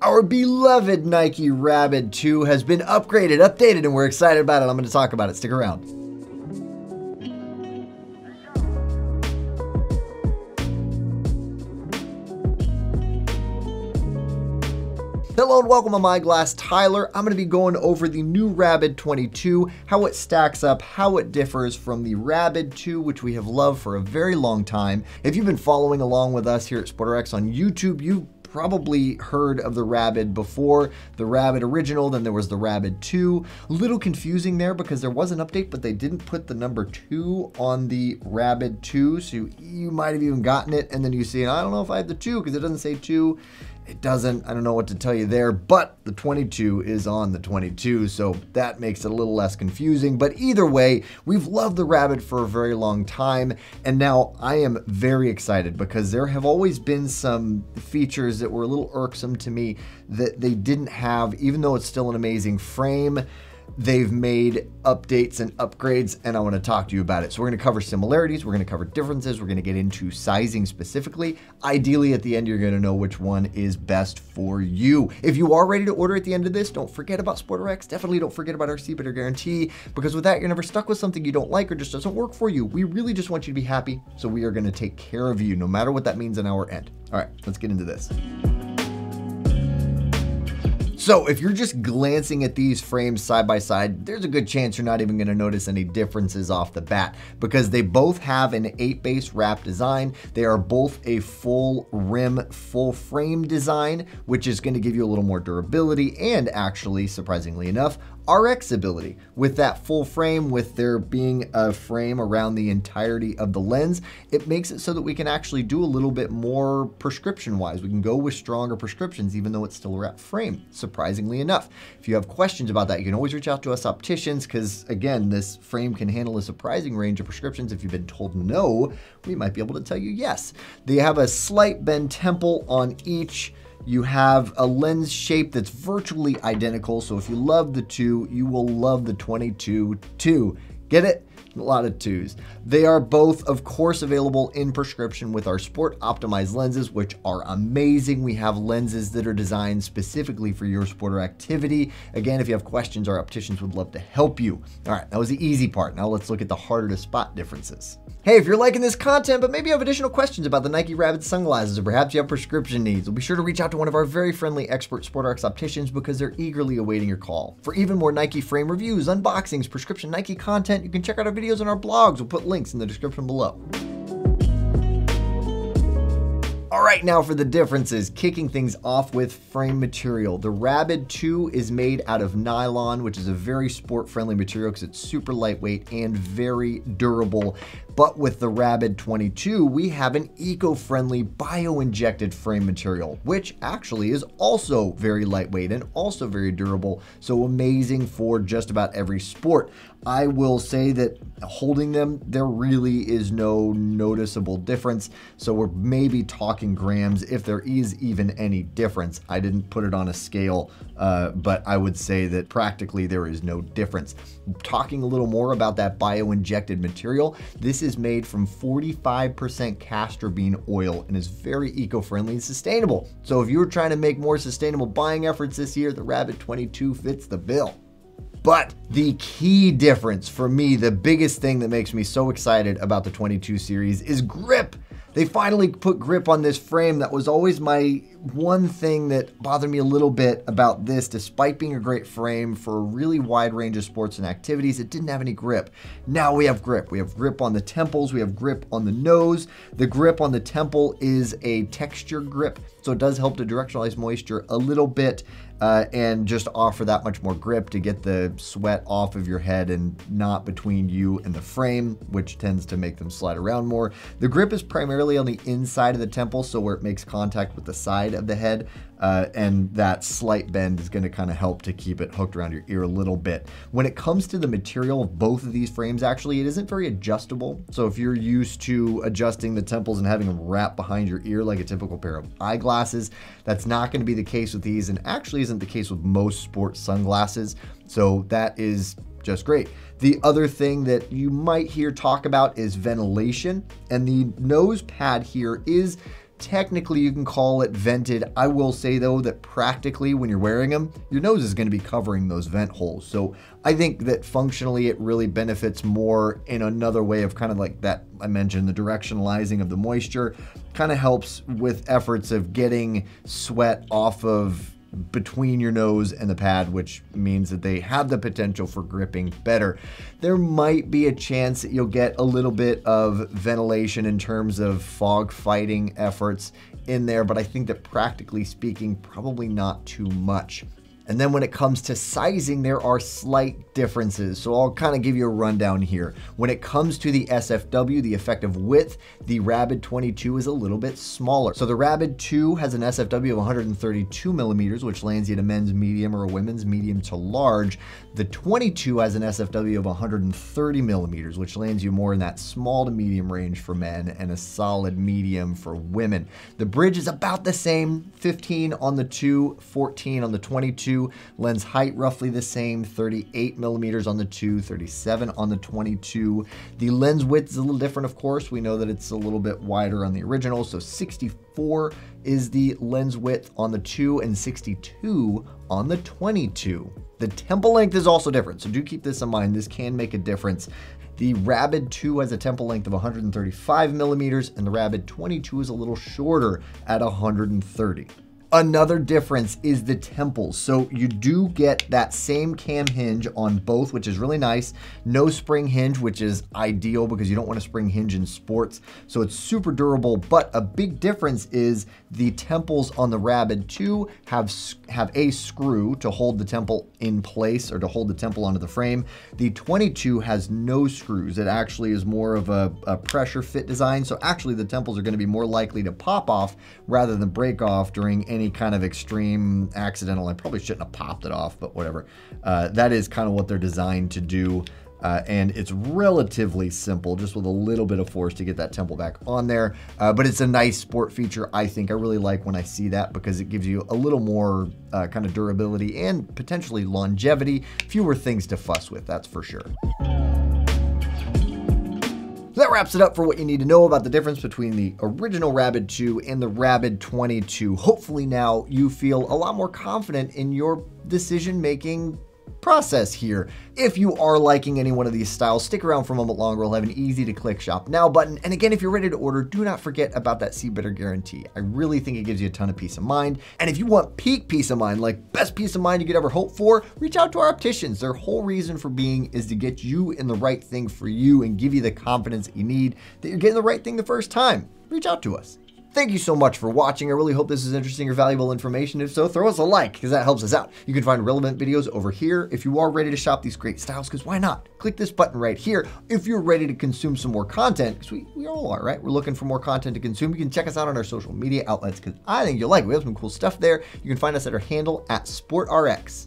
Our beloved Nike Rabid 2 has been upgraded, updated, and we're excited about it. I'm going to talk about it. Stick around. Hello and welcome to My Glass. Tyler. I'm going to be going over the new Rabid 22, how it stacks up, how it differs from the Rabid 2, which we have loved for a very long time. If you've been following along with us here at SportRx on YouTube, you probably heard of the Rabid before, the Rabid original, then there was the Rabid 2. A little confusing there because there was an update, but they didn't put the number 2 on the Rabid 2, so you might have even gotten it, and then you see, I don't know if I have the 2 because it doesn't say 2. It doesn't, I don't know what to tell you there, but the 22 is on the 22, so that makes it a little less confusing. But either way, we've loved the Rabid for a very long time, and now I am very excited because there have always been some features that were a little irksome to me that they didn't have, even though it's still an amazing frame. They've made updates and upgrades, and I want to talk to you about it. So we're going to cover similarities, we're going to cover differences, we're going to get into sizing specifically. Ideally, at the end, you're going to know which one is best for you. If you are ready to order at the end of this, don't forget about SportRx. Definitely don't forget about our See Better guarantee, because with that, you're never stuck with something you don't like or just doesn't work for you. We really just want you to be happy, so we are going to take care of you, no matter what that means on our end. All right, let's get into this. So if you're just glancing at these frames side by side, there's a good chance you're not even going to notice any differences off the bat because they both have an 8-base wrap design. They are both a full rim, full frame design, which is going to give you a little more durability and actually, surprisingly enough, RX ability. With that full frame, with there being a frame around the entirety of the lens, it makes it so that we can actually do a little bit more prescription-wise. We can go with stronger prescriptions even though it's still a wrap frame, surprisingly enough. If you have questions about that, you can always reach out to us opticians because, again, this frame can handle a surprising range of prescriptions. If you've been told no, we might be able to tell you yes. They have a slight bend temple on each. You have a lens shape that's virtually identical, so if you love the 2, you will love the 22 too. Get it? A lot of 2s. They are both, of course, available in prescription with our sport optimized lenses, which are amazing. We have lenses that are designed specifically for your sport or activity. Again, if you have questions, our opticians would love to help you. All right, that was the easy part. Now let's look at the harder to spot differences. Hey, if you're liking this content, but maybe you have additional questions about the Nike Rabid sunglasses, or perhaps you have prescription needs, well, be sure to reach out to one of our very friendly expert SportRx opticians because they're eagerly awaiting your call. For even more Nike frame reviews, unboxings, prescription Nike content, you can check out our videos on our blogs. We'll put links in the description below. All right, now for the differences, kicking things off with frame material. The Rabid 2 is made out of nylon, which is a very sport-friendly material because it's super lightweight and very durable. But with the Rabid 22, we have an eco-friendly bio-injected frame material, which actually is also very lightweight and also very durable, so amazing for just about every sport. I will say that holding them, there really is no noticeable difference, so we're maybe talking grams if there is even any difference. I didn't put it on a scale, but I would say that practically there is no difference. Talking a little more about that bio-injected material, this is made from 45% castor bean oil and is very eco-friendly and sustainable. So if you're trying to make more sustainable buying efforts this year, the Rabid 22 fits the bill. But the key difference for me, the biggest thing that makes me so excited about the 22 series is grip. They finally put grip on this frame. That was always my one thing that bothered me a little bit about this. Despite being a great frame for a really wide range of sports and activities, it didn't have any grip. Now we have grip. We have grip on the temples. We have grip on the nose. The grip on the temple is a texture grip, so it does help to directionalize moisture a little bit and just offer that much more grip to get the sweat off of your head and not between you and the frame, which tends to make them slide around more. The grip is primarily on the inside of the temple, so where it makes contact with the side of the head, and that slight bend is going to kind of help to keep it hooked around your ear a little bit. When it comes to the material of both of these frames, actually, it isn't very adjustable. So if you're used to adjusting the temples and having them wrap behind your ear like a typical pair of eyeglasses, that's not going to be the case with these, and actually isn't the case with most sports sunglasses. So that is just great. The other thing that you might hear talk about is ventilation, and the nose pad here is Technically, you can call it vented. I will say though that practically when you're wearing them, your nose is going to be covering those vent holes. So I think that functionally it really benefits more in another way of kind of like that I mentioned, the directionalizing of the moisture kind of helps with efforts of getting sweat off of between your nose and the pad, which means that they have the potential for gripping better. There might be a chance that you'll get a little bit of ventilation in terms of fog fighting efforts in there, but I think that practically speaking, probably not too much. And then when it comes to sizing, there are slight differences. So I'll kind of give you a rundown here. When it comes to the SFW, the effective width, the Rabid 22 is a little bit smaller. So the Rabid 2 has an SFW of 132 millimeters, which lands you at a men's medium or a women's medium to large. The 22 has an SFW of 130 millimeters, which lands you more in that small to medium range for men and a solid medium for women. The bridge is about the same, 15 on the 2, 14 on the 22. Lens height roughly the same, 38 millimeters on the 2, 37 on the 22. The lens width is a little different, of course. We know that it's a little bit wider on the original, so 64 is the lens width on the 2 and 62 on the 22. The temple length is also different, so do keep this in mind. This can make a difference. The Rabid 2 has a temple length of 135 millimeters, and the Rabid 22 is a little shorter at 130. Another difference is the temples. So you do get that same cam hinge on both, which is really nice. No spring hinge, which is ideal because you don't want a spring hinge in sports. So it's super durable, but a big difference is the temples on the Rabid 2 have a screw to hold the temple in place or to hold the temple onto the frame. The 22 has no screws. It actually is more of a pressure fit design. So actually the temples are going to be more likely to pop off rather than break off during any kind of extreme accidental. I probably shouldn't have popped it off, but whatever. That is kind of what they're designed to do. And it's relatively simple, just with a little bit of force to get that temple back on there. But it's a nice sport feature, I think. I really like when I see that because it gives you a little more kind of durability and potentially longevity. Fewer things to fuss with, that's for sure. That wraps it up for what you need to know about the difference between the original Rabid 2 and the Rabid 22. Hopefully now you feel a lot more confident in your decision-making process here. If you are liking any one of these styles, stick around for a moment longer. We'll have an easy to click shop now button. And again, if you're ready to order, do not forget about that see better guarantee. I really think it gives you a ton of peace of mind. And if you want peak peace of mind, like best peace of mind you could ever hope for, reach out to our opticians. Their whole reason for being is to get you in the right thing for you and give you the confidence that you need that you're getting the right thing the first time. Reach out to us. Thank you so much for watching. I really hope this is interesting or valuable information. If so, throw us a like because that helps us out. You can find relevant videos over here. If you are ready to shop these great styles, because why not? Click this button right here. If you're ready to consume some more content, because we all are, right? We're looking for more content to consume. You can check us out on our social media outlets because I think you'll like it. We have some cool stuff there. You can find us at our handle at SportRx.